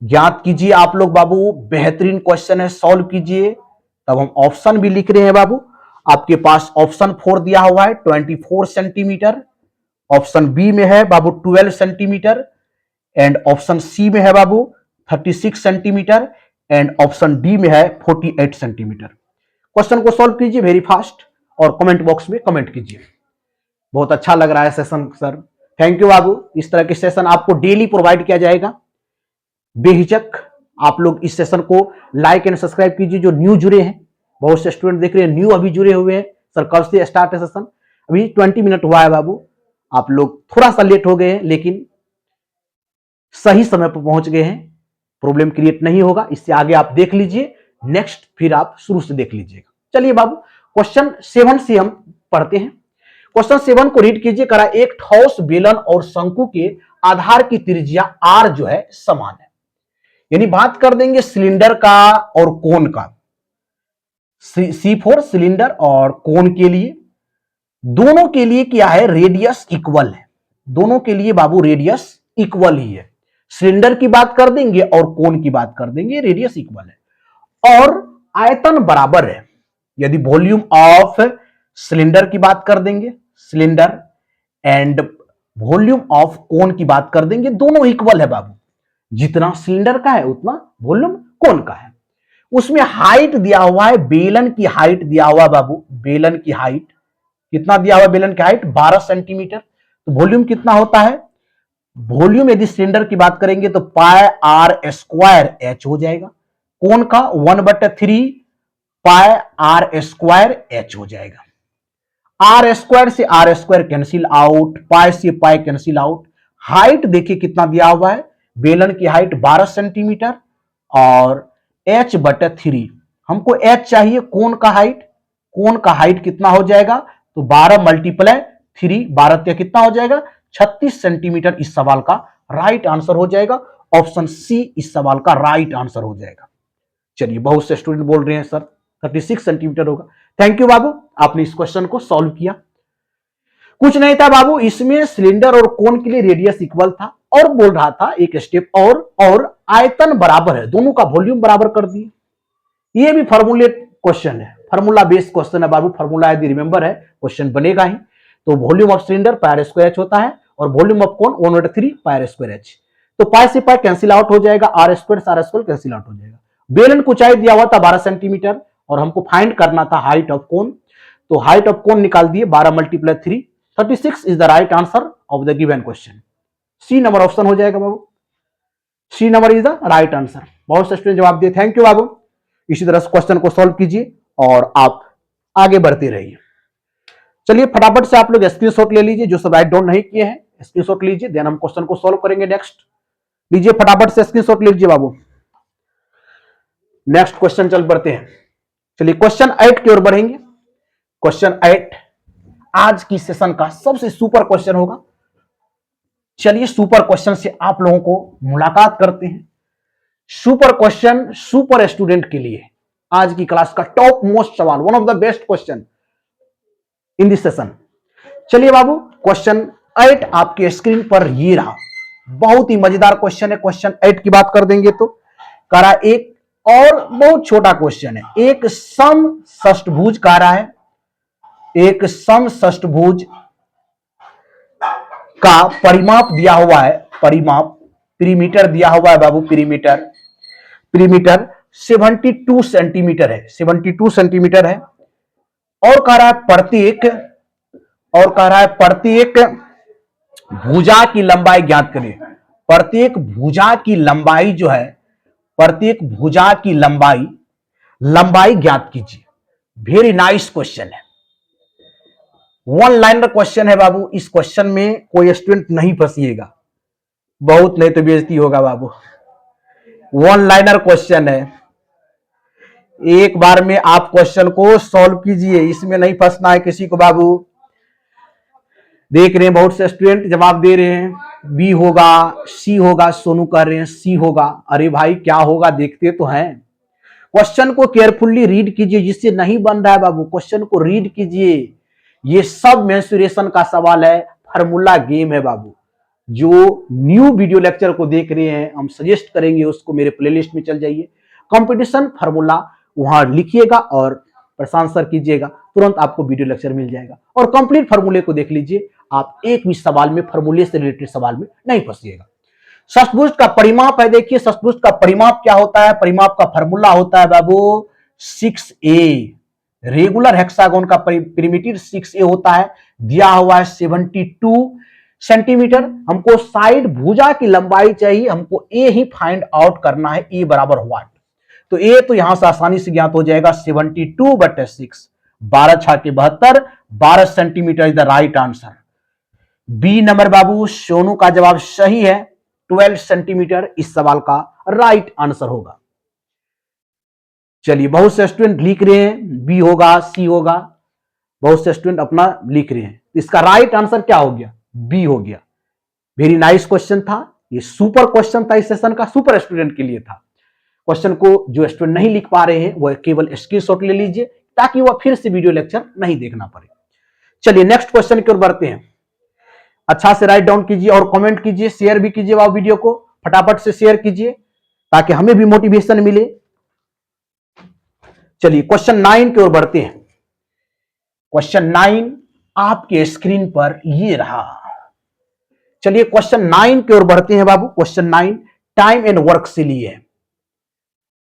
ज्ञात कीजिए आप लोग बाबू, बेहतरीन क्वेश्चन है, सॉल्व कीजिए। तब हम ऑप्शन भी लिख रहे हैं बाबू। आपके पास ऑप्शन 4 दिया हुआ है 24 सेंटीमीटर, ऑप्शन बी में है बाबू 12 सेंटीमीटर, एंड ऑप्शन सी में है बाबू 36 सेंटीमीटर, एंड ऑप्शन डी में है 48 सेंटीमीटर। क्वेश्चन को सॉल्व कीजिए वेरी फास्ट, और कमेंट बॉक्स में कमेंट कीजिए। बहुत अच्छा लग रहा है सेशन सर, थैंक यू बाबू। इस तरह के सेशन आपको डेली प्रोवाइड किया जाएगा। बेहिचक आप लोग इस सेशन को लाइक एंड सब्सक्राइब कीजिए। जो न्यू जुड़े हैं, बहुत से स्टूडेंट देख रहे हैं न्यू अभी जुड़े हुए हैं, सर कब से स्टार्ट है सेशन, अभी 20 मिनट हुआ है बाबू। आप लोग थोड़ा सा लेट हो गए हैं, लेकिन सही समय पर पहुंच गए हैं, प्रॉब्लम क्रिएट नहीं होगा। इससे आगे आप देख लीजिए, नेक्स्ट फिर आप शुरू से देख लीजिएगा। चलिए बाबू क्वेश्चन 7 से हम पढ़ते हैं। क्वेश्चन 7 को रीड कीजिए। करा एक ठोस बेलन और शंकु के आधार की त्रिज्या आर जो है समान है। यानी बात कर देंगे सिलेंडर का और कोन का। C4 सिलेंडर और कोन के लिए, दोनों के लिए क्या है, रेडियस इक्वल है। दोनों के लिए बाबू रेडियस इक्वल ही है। सिलेंडर की बात कर देंगे और कोन की बात कर देंगे, रेडियस इक्वल है और आयतन बराबर है। यदि वॉल्यूम ऑफ सिलेंडर की बात कर देंगे, cylinder and volume of cone की बात कर देंगे, दोनों इक्वल है बाबू। जितना सिलेंडर का है उतना वॉल्यूम कोन का है। उसमें हाइट दिया हुआ है, बेलन की हाइट दिया हुआ बाबू, बेलन की हाइट कितना दिया हुआ, बेलन की हाइट 12 सेंटीमीटर। तो वॉल्यूम कितना होता है, वॉल्यूम यदि सिलेंडर की बात करेंगे तो पाई आर स्क्वायर एच हो जाएगा। कोन का 1/3 पाई आर स्क्वायर एच हो जाएगा। आर स्क्वायर से आर स्क्वायर कैंसिल आउट, पाई से पाई कैंसिल आउट। हाइट देखिए कितना दिया हुआ है, बेलन की हाइट 12 सेंटीमीटर और h/3। हमको h चाहिए कोन का हाइट, कोन का हाइट कितना हो जाएगा, तो 12 × 3, 12 कितना हो जाएगा, 36 सेंटीमीटर। इस सवाल का राइट आंसर हो जाएगा ऑप्शन सी, इस सवाल का राइट आंसर हो जाएगा। चलिए बहुत से स्टूडेंट बोल रहे हैं सर 36 सेंटीमीटर होगा। थैंक यू बाबू, आपने इस क्वेश्चन को सॉल्व किया। कुछ नहीं था बाबू, इसमें सिलेंडर और कोन के लिए रेडियस इक्वल था और बोल रहा था एक स्टेप और आयतन बराबर है, दोनों का वॉल्यूम बराबर कर दिए। ये भी फॉर्मूलेट क्वेश्चन है, फॉर्मूला बेस्ड क्वेश्चन है बाबू। फॉर्मूला यदि रिमेंबर है क्वेश्चन बनेगा ही। तो volume of cylinder pi square H होता है और volume of cone 1/3 pi square H. तो पाई से पाई कैंसिल आउट हो जाएगा, आर स्क्वायर से आर स्क्वायर कैंसिल आउट हो जाएगा। बेलन की ऊंचाई दिया हुआ था 12 सेंटीमीटर और हमको फाइंड करना था हाइट ऑफ कोन। तो हाइट ऑफ कोन निकाल दिए, 12 × 3, 36 is the right answer of the given question. C number option हो जाएगा बाबू, C number is the right answer. बहुत से स्टूडेंट जवाब दिए, थैंक यू बाबू। इसी तरह से क्वेश्चन को सॉल्व कीजिए और आप आगे बढ़ते रहिए। चलिए फटाफट से आप लोग स्क्रीनशॉट ले लीजिए, जो सब राइट डाउन नहीं किए हैं स्क्रीनशॉट लीजिए, देन हम क्वेश्चन को सॉल्व करेंगे नेक्स्ट। लीजिए फटाफट से स्क्रीनशॉट लीजिए बाबू। नेक्स्ट क्वेश्चन चल पड़ते हैं। चलिए क्वेश्चन 8 की ओर बढ़ेंगे। क्वेश्चन 8 आज की सेशन का सबसे सुपर क्वेश्चन होगा। चलिए सुपर क्वेश्चन से आप लोगों को मुलाकात करते हैं। सुपर क्वेश्चन सुपर स्टूडेंट के लिए आज की क्लास का टॉप मोस्ट सवाल, one of the best question in this session. चलिए बाबू क्वेश्चन 8 आपके स्क्रीन पर ये रहा। बहुत ही मजेदार क्वेश्चन है। क्वेश्चन 8 की बात कर देंगे तो करा एक और बहुत छोटा क्वेश्चन है। एक सम षष्ठभुज कह रहा है, एक सम षष्ठभुज का परिमाप दिया हुआ है, परिमाप पिरीमीटर दिया हुआ है बाबू, पिरीमीटर 72 सेंटीमीटर है, 72 सेंटीमीटर है। और कह रहा है प्रत्येक भुजा की लंबाई ज्ञात करें। प्रत्येक भुजा की लंबाई जो है, प्रत्येक भुजा की लंबाई ज्ञात कीजिए। वेरी नाइस क्वेश्चन है, वन लाइनर क्वेश्चन है बाबू। इस क्वेश्चन में कोई स्टूडेंट नहीं फंसिएगा, बहुत नहीं तो बेइज्जती होगा बाबू। वन लाइनर क्वेश्चन है, एक बार में आप क्वेश्चन को सॉल्व कीजिए, इसमें नहीं फंसना है किसी को बाबू। देख रहे हैं बहुत से स्टूडेंट जवाब दे रहे हैं, बी होगा, सी होगा, सोनू कह रहे हैं सी होगा। अरे भाई क्या होगा देखते तो हैं। क्वेश्चन को केयरफुली रीड कीजिए, जिससे नहीं बन रहा है बाबू क्वेश्चन को रीड कीजिए। ये सब मेंसुरेशन का सवाल है, फार्मूला गेम है बाबू। जो न्यू वीडियो लेक्चर को देख रहे हैं हम सजेस्ट करेंगे उसको मेरे प्लेलिस्ट में चल जाइए, कंपटीशन फार्मूला वहां लिखिएगा और प्रशांत सर कीजिएगा, तुरंत आपको वीडियो लेक्चर मिल जाएगा। और कंप्लीट फार्मूले को देख लीजिए, आप एक भी सवाल में फार्मूले से रिलेटेड सवाल में नहीं फंसिएगा। षष्ठभुज का परिमाप है, देखिए षष्ठभुज का परिमाप क्या होता है। परिमाप का फार्मूला होता है बाबू 6a। रेगुलर हेक्सागोन का पिरीमीटर 6a होता है, दिया हुआ है 72 सेंटीमीटर। हमको साइड भुजा की लंबाई चाहिए, हमको ए ही फाइंड आउट करना है, ए बराबर व्हाट। तो ए तो यहां से आसानी से ज्ञात हो जाएगा 72/6, 12 छाके 72, 12 centimetre is the right answer. B number बाबू सोनू का जवाब सही है, 12 सेंटीमीटर इस सवाल का राइट आंसर होगा। चलिए बहुत से स्टूडेंट लिख रहे हैं बी होगा, सी होगा, बहुत से स्टूडेंट अपना लिख रहे हैं। इसका राइट आंसर क्या हो गया, बी हो गया। वेरी नाइस क्वेश्चन था, ये सुपर क्वेश्चन था, इस सेशन का सुपर स्टूडेंट के लिए था। क्वेश्चन को जो स्टूडेंट नहीं लिख पा रहे हैं वह केवल स्क्रीनशॉट ले लीजिए, ताकि वह फिर से वीडियो लेक्चर नहीं देखना पड़े। चलिए नेक्स्ट क्वेश्चन की ओर बढ़ते हैं। अच्छा से राइट डाउन कीजिए और कमेंट कीजिए, शेयर भी कीजिए वह वीडियो को, फटाफट से शेयर कीजिए ताकि हमें भी मोटिवेशन मिले। चलिए क्वेश्चन 9 की ओर बढ़ते हैं। क्वेश्चन 9 आपके स्क्रीन पर ये रहा। चलिए क्वेश्चन 9 की ओर बढ़ते हैं बाबू। क्वेश्चन 9 टाइम एंड वर्क से लिए है।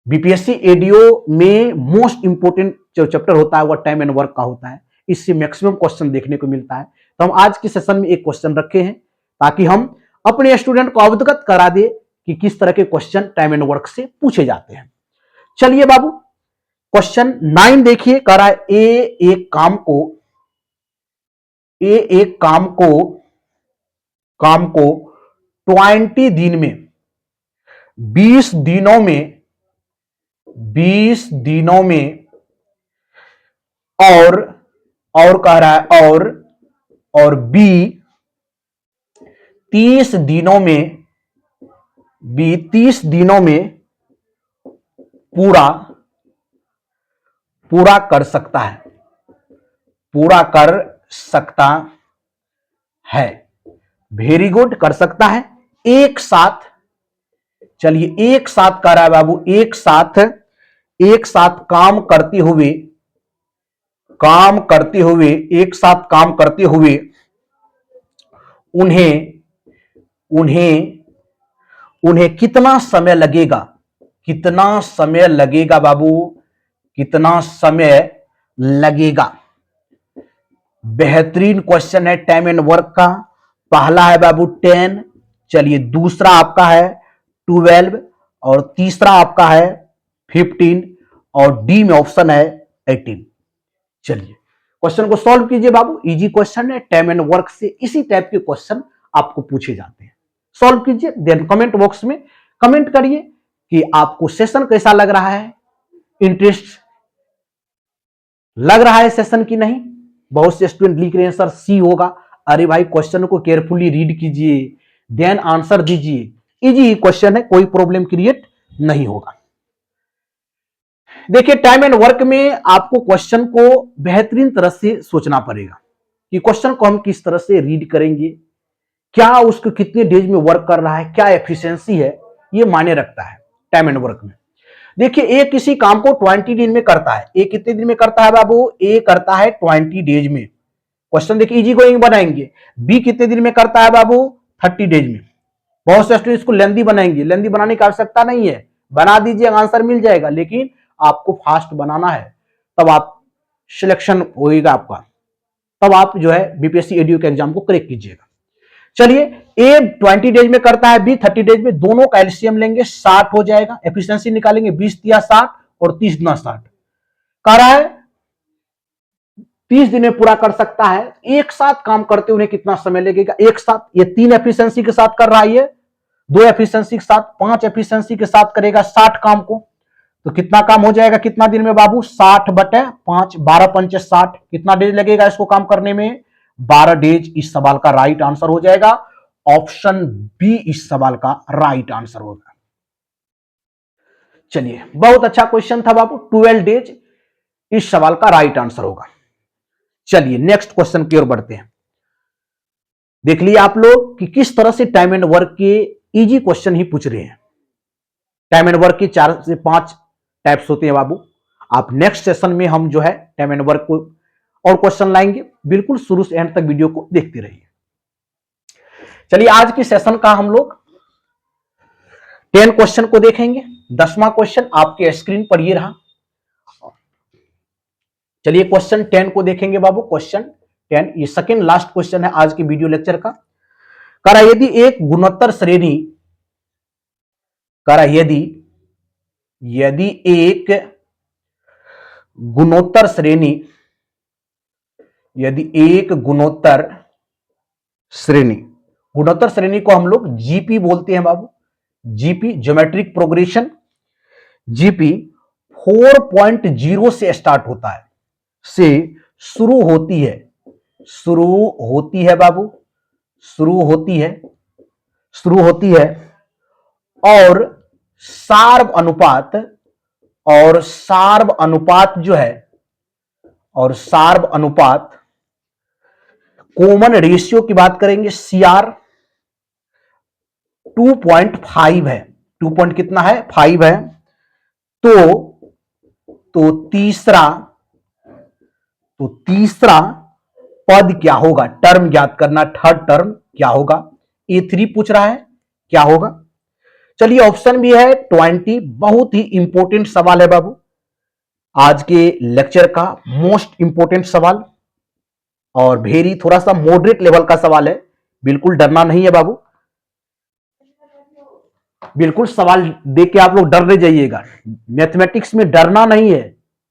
बीपीएससी एडीओ में मोस्ट इंपोर्टेंट जो चैप्टर होता है वह टाइम एंड वर्क का होता है, इससे मैक्सिमम क्वेश्चन देखने को मिलता है। तो हम आज के सेशन में एक क्वेश्चन रखे हैं ताकि हम अपने स्टूडेंट को अवगत करा दे कि किस तरह के क्वेश्चन टाइम एंड वर्क से पूछे जाते हैं। चलिए बाबू क्वेश्चन 9 देखिए, कह रहा है एक काम को 20 दिन में 20 दिनों में और कह रहा है और बी 30 दिनों में पूरा कर सकता है। वेरी गुड, कर सकता है एक साथ। चलिए एक साथ कह रहा है बाबू, एक साथ काम करते हुए उन्हें कितना समय लगेगा बाबू, कितना समय लगेगा। बेहतरीन क्वेश्चन है टाइम एंड वर्क का। पहला है बाबू 10, चलिए दूसरा आपका है 12 और तीसरा आपका है 15 और डी में ऑप्शन है 18। चलिए क्वेश्चन को सॉल्व कीजिए बाबू, इजी क्वेश्चन है, टाइम एंड वर्क से इसी टाइप के क्वेश्चन आपको पूछे जाते हैं। सॉल्व कीजिए, देन कमेंट बॉक्स में कमेंट करिए कि आपको सेशन कैसा लग रहा है, इंटरेस्ट लग रहा है सेशन की नहीं? बहुत से स्टूडेंट लिख रहे हैं सर सी होगा। अरे भाई क्वेश्चन को केयरफुली रीड कीजिए, देन आंसर दीजिए। इजी क्वेश्चन है, कोई प्रॉब्लम क्रिएट नहीं होगा। देखिए टाइम एंड वर्क में आपको क्वेश्चन को बेहतरीन तरह से सोचना पड़ेगा कि क्वेश्चन को हम किस तरह से रीड करेंगे, क्या उसको कितने डेज में वर्क कर रहा है, क्या एफिशिएंसी है, ये मायने रखता है टाइम एंड वर्क में। देखिए ए किसी काम को 20 दिन में करता है। ए कितने दिन में करता है बाबू? ए करता है 20 डेज में। क्वेश्चन देखिए इजी गोइंग बनाएंगे। बी कितने दिन में करता है बाबू? 30 डेज में। बहुत से स्टूडेंट इसको लेंदी बनाएंगे, लेंदी बनाने की आवश्यकता नहीं है, बना दीजिए आंसर मिल जाएगा, लेकिन आपको फास्ट बनाना है, तब आप सिलेक्शन होएगा आपका, तब आप जो है बीपीएससी एडीओ के एग्जाम को क्रैक कीजिएगा। चलिए ए 20 डेज में करता है, बी 30 डेज में, दोनों का एलसीएम लेंगे 60 हो जाएगा। एफिशिएंसी निकालेंगे 20 दिया 60 और 30 गुना 60 कह रहा है 30 दिन में पूरा कर सकता है। एक साथ काम करते उन्हें कितना समय लगेगा? एक साथ ये 3 एफिशिएंसी के साथ कर रहा है, ये 2 एफिशिएंसी के साथ, 5 एफिशिएंसी के साथ करेगा 60 काम को, तो कितना काम हो जाएगा कितना दिन में बाबू? 60/5, 12 पंचे 60, कितना डेज लगेगा इसको काम करने में? 12 डेज। इस सवाल का राइट आंसर हो जाएगा ऑप्शन बी, इस सवाल का राइट आंसर होगा। चलिए बहुत अच्छा क्वेश्चन था बाबू, 12 डेज इस सवाल का राइट आंसर होगा। चलिए नेक्स्ट क्वेश्चन की ओर बढ़ते हैं। देख लिया आप लोग कि किस तरह से टाइम एंड वर्क के इजी क्वेश्चन ही पूछ रहे हैं। टाइम एंड वर्क के 4 से 5 टाइप्स होते हैं बाबू। आप नेक्स्ट सेशन में हम जो है टाइम एंड वर्क को और क्वेश्चन लाएंगे, बिल्कुल शुरू से एंड तक वीडियो को देखते रहिए। चलिए आज के सेशन का हम लोग 10 क्वेश्चन को देखेंगे। 10वां क्वेश्चन आपके स्क्रीन पर ये रहा। चलिए क्वेश्चन 10 को देखेंगे बाबू। क्वेश्चन 10 ये सेकंड लास्ट क्वेश्चन है आज के वीडियो लेक्चर का। कह रहा यदि एक गुणोत्तर श्रेणी, कह रहा यदि एक गुणोत्तर श्रेणी, यदि एक गुणोत्तर श्रेणी, गुणोत्तर श्रेणी को हम लोग जीपी बोलते हैं बाबू। जीपी ज्योमेट्रिक प्रोग्रेशन, जीपी 4.0 से स्टार्ट होता है, से शुरू होती है, शुरू होती है बाबू, शुरू होती है, शुरू होती है और सार्व अनुपात, और सार्व अनुपात जो है, और सार्व अनुपात कॉमन रेशियो की बात करेंगे सीआर 2.5 है। 2 पॉइंट कितना है? 5 है। तो तीसरा पद क्या होगा? टर्म ज्ञात करना, थर्ड टर्म क्या होगा? A3 पूछ रहा है, क्या होगा? चलिए ऑप्शन भी है 20। बहुत ही इंपॉर्टेंट सवाल है बाबू, आज के लेक्चर का मोस्ट इंपॉर्टेंट सवाल, और वेरी थोड़ा सा मॉडरेट लेवल का सवाल है। बिल्कुल डरना नहीं है बाबू, बिल्कुल सवाल देख के आप लोग डर नहीं जाइएगा। मैथमेटिक्स में डरना नहीं है,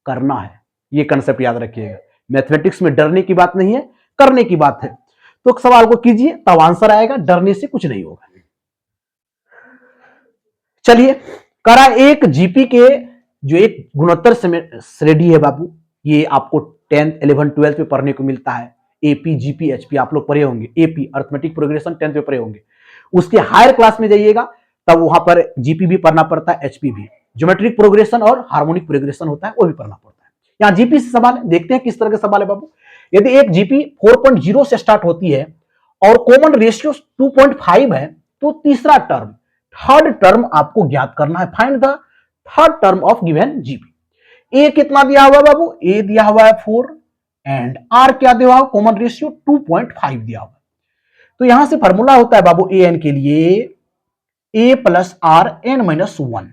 करना है, ये कंसेप्ट याद रखिएगा। मैथमेटिक्स में डरने की बात नहीं है, करने की बात है। तो सवाल को कीजिए तब आंसर आएगा, डरने से कुछ नहीं होगा। चलिए करा एक जीपी के जो एक गुणोत्तर श्रेणी है बाबू, ये आपको 10th 11th 12th में पढ़ने को मिलता है। एपी जीपी एचपी आप लोग पढ़े होंगे, एपी अर्थमेटिक प्रोग्रेशन 10th में पढ़े होंगे। उसके हायर क्लास में जाइएगा तब वहां पर जीपी भी पढ़ना पड़ता है, एचपी भी, ज्योमेट्रिक प्रोग्रेशन और हार्मोनिक प्रोग्रेशन होता है, वो भी पढ़ना पड़ता है। यहाँ जीपी से सवाल है, देखते हैं किस तरह के सवाल है बाबू। यदि एक जीपी 4.0 से स्टार्ट होती है और कॉमन रेशियो 2.5 है, तो तीसरा टर्म, थर्ड टर्म आपको ज्ञात करना है। Find the third term of given GP. A कितना दिया हुआ है बाबू? ए दिया हुआ है 4 एंड आर क्या दिया हुआ है? कॉमन रेशियो 2.5 दिया हुआ है। तो यहां से फॉर्मूला होता है बाबू ए एन के लिए ए प्लस आर एन माइनस 1।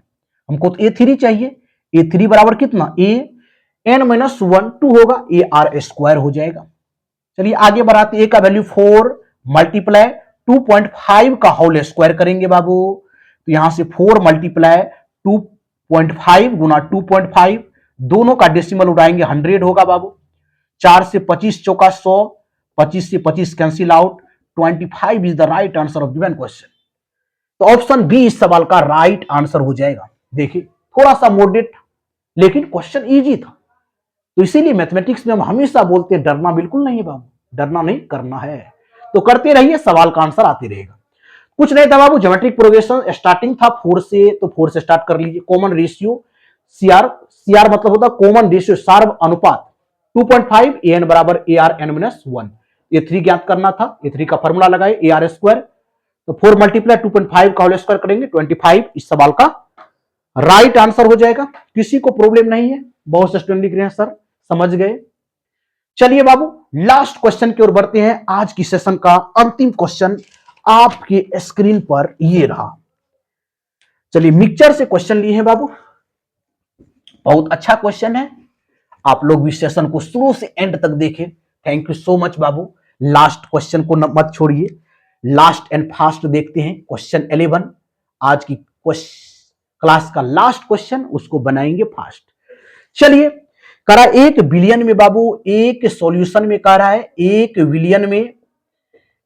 हमको तो A3 चाहिए, A3 बराबर कितना? ए एन माइनस 1 2 होगा, ए आर स्क्वायर हो जाएगा। चलिए आगे बढ़ाते, ए का वैल्यू 4 मल्टीप्लाई 2.5 का होल स्क्वायर करेंगे बाबू। तो यहां से 4 मल्टीप्लाई 2.5 गुना 2.5, दोनों का डेसिमल उड़ाएंगे 100 होगा बाबू। 4 से 25 चौका 100, 25 से 25 cancel out, 25 is the right answer of given question. तो ऑप्शन बी इस सवाल का राइट आंसर हो जाएगा। देखिए थोड़ा सा मॉडरेट लेकिन क्वेश्चन इजी था। तो इसीलिए मैथमेटिक्स में हम हमेशा बोलते हैं डरना बिल्कुल नहीं है बाबू, डरना नहीं, करना है। तो करते रहिए, सवाल का आंसर आते रहेगा। कुछ नहीं था बाबू, ज्योमेट्रिक प्रोग्रेशन स्टार्टिंग था 4 से, तो 4 से स्टार्ट कर लीजिए। कॉमन रेशियो सीआर, सीआर मतलब होता है कॉमन रेशियो, सार्व अनुपात 2.5 an बराबर AR n-1। ये 3 ज्ञात करना था, ये 3 का फॉर्मूला लगाए AR स्क्वायर, तो 4 मल्टीप्लाई 2.5 का होल स्क्वायर करेंगे 25। इस सवाल का राइट आंसर हो जाएगा। किसी को प्रॉब्लम नहीं है? बहुत से स्टूडेंट लिख रहे हैं सर समझ गए। चलिए बाबू लास्ट क्वेश्चन की ओर बढ़ते हैं। आज की सेशन का अंतिम क्वेश्चन आपके स्क्रीन पर ये रहा। चलिए मिक्सचर से क्वेश्चन लिए हैं बाबू, बहुत अच्छा क्वेश्चन है। आप लोग भी सेशन को शुरू से एंड तक देखें। Thank you so much Babu. Last question को मत छोड़िए, लास्ट एंड फास्ट देखते हैं। क्वेश्चन 11 आज की क्लास का लास्ट क्वेश्चन, उसको बनाएंगे फास्ट। चलिए करा 1 बिलियन में बाबू, एक सॉल्यूशन में कह रहा है 1 बिलियन में,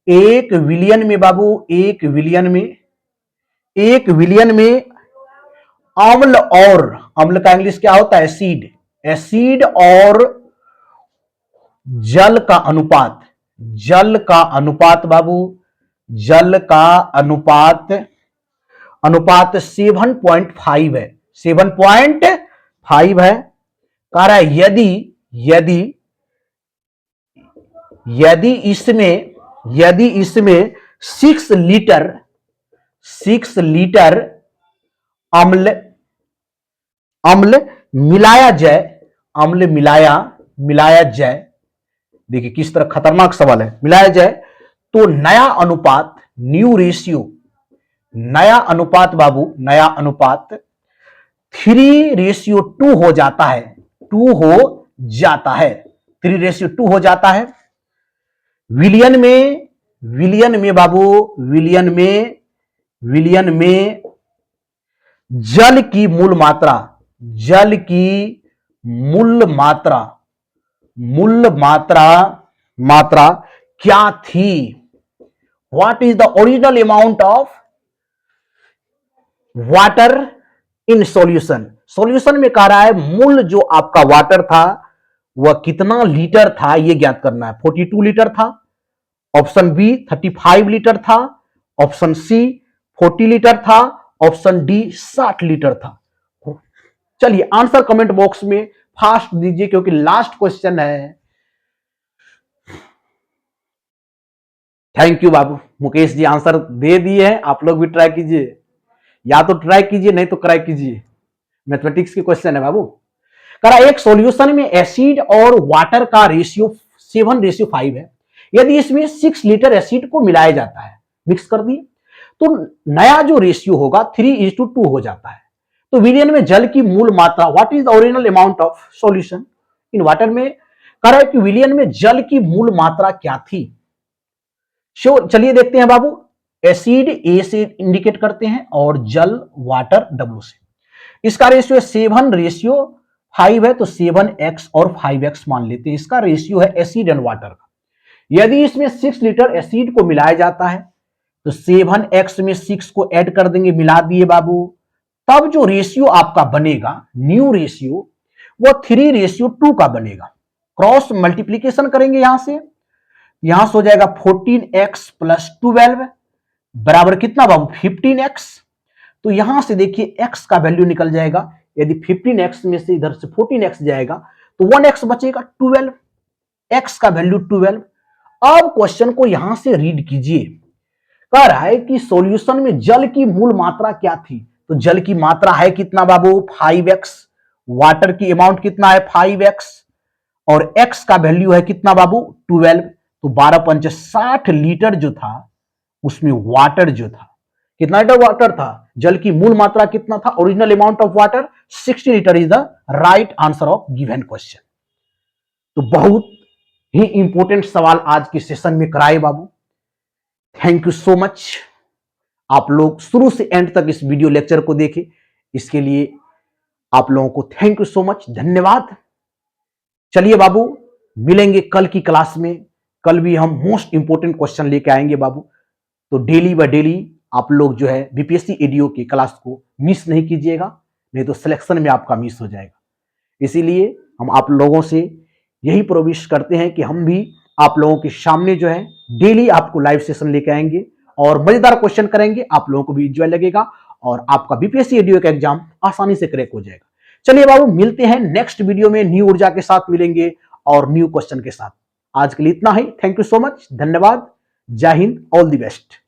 1 बिलियन में बाबू, 1 बिलियन में, 1 बिलियन में अम्ल, और अम्ल का इंग्लिश क्या होता है? एसिड, एसिड और जल का अनुपात, जल का अनुपात बाबू, जल का अनुपात, अनुपात 7.5 है, 7.5 है। कह रहा है यदि यदि यदि इसमें, यदि इसमें 6 लीटर, 6 लीटर अम्ल, अम्ल मिलाया जाए, अम्ल मिलाया जाए, देखिए किस तरह खतरनाक सवाल है, मिलाया जाए तो नया अनुपात, न्यू रेशियो, नया अनुपात बाबू, नया अनुपात 3:2 हो जाता है, 2 हो जाता है, 3:2 हो जाता है। विलियन में, विलियन में बाबू, विलियन में, विलियन में जल की मूल मात्रा, जल की मूल मात्रा, मूल मात्रा, मात्रा क्या थी? What is the original amount of water in solution? Solution में कह रहा है मूल जो आपका वाटर था वह कितना लीटर था, यह ज्ञात करना है। 42 लीटर था, ऑप्शन बी 35 लीटर था, ऑप्शन सी 40 लीटर था, ऑप्शन डी 60 लीटर था। चलिए आंसर कमेंट बॉक्स में फास्ट दीजिए क्योंकि लास्ट क्वेश्चन है। थैंक यू बाबू, मुकेश जी आंसर दे दिए हैं। आप लोग भी ट्राई कीजिए, या तो ट्राई कीजिए नहीं तो ट्राई कीजिए। मैथमेटिक्स के क्वेश्चन है बाबू। करा एक सॉल्यूशन में एसिड और वाटर का रेशियो 7:5 है। यदि इसमें 6 लीटर एसिड को मिलाया जाता है, मिक्स कर दिए, तो नया जो रेशियो होगा 3:2 हो जाता है। तो विलियन में जल की मूल मात्रा, what is the original amount of solution in water में, कह रहा है कि विलियन में जल की मूल मात्रा क्या थी। चलिए देखते हैं बाबू। एसिड ए से इंडिकेट करते हैं और जल वाटर डब्ल्यू से। इसका रेशियो 7:5 है, तो 7x और 5x मान लेते हैं। इसका रेशियो है एसिड एंड वाटर का। यदि इसमें 6 लीटर एसिड को मिलाया जाता है तो 7x में 6 को ऐड कर देंगे, मिला दिए बाबू, तब जो रेशियो आपका बनेगा, न्यू रेशियो, वो 3:2 का बनेगा। क्रॉस मल्टीप्लीकेशन करेंगे यहां से, यहां से हो जाएगा 14x + 12 बराबर कितना बाबू? 15x। तो यहां से देखिए x का वैल्यू निकल जाएगा। यदि 15x में से इधर से 14x जाएगा तो 1x बचेगा, 12, x का वैल्यू 12। अब क्वेश्चन को यहां से रीड कीजिए। कह रहा है कि सॉल्यूशन में जल की मूल मात्रा क्या थी, तो जल की मात्रा है कितना बाबू? 5x। वाटर की अमाउंट कितना है? 5x। और x का वैल्यू है कितना बाबू? 12। तो 12×5 60 लीटर जो था, उसमें वाटर जो था, कितना लीटर वाटर था? जल की मूल मात्रा कितना था? Original amount of water 60 litre is the right answer of given question. तो बहुत ही इंपॉर्टेंट सवाल आज के सेशन में कराए बाबू। Thank you so much. आप लोग शुरू से एंड तक इस वीडियो लेक्चर को देखें, इसके लिए आप लोगों को थैंक यू सो मच, धन्यवाद। चलिए बाबू मिलेंगे कल की क्लास में। कल भी हम मोस्ट इंपोर्टेंट क्वेश्चन लेके आएंगे बाबू। तो डेली बाय डेली आप लोग जो है बीपीएससी एडीओ की क्लास को मिस नहीं कीजिएगा, नहीं तो सिलेक्शन में आपका मिस हो जाएगा। इसीलिए हम आप लोगों से यही प्रोमिस करते हैं कि हम भी आप लोगों के सामने जो है डेली आपको लाइव सेशन लेके आएंगे और मजेदार क्वेश्चन करेंगे, आप लोगों को भी इंजॉय लगेगा और आपका बीपीएससी एडीओ का एग्जाम आसानी से क्रैक हो जाएगा। चलिए बाबू, मिलते हैं नेक्स्ट वीडियो में, न्यू ऊर्जा के साथ मिलेंगे और न्यू क्वेश्चन के साथ। आज के लिए इतना ही। थैंक यू सो मच, धन्यवाद, जय हिंद, ऑल द बेस्ट।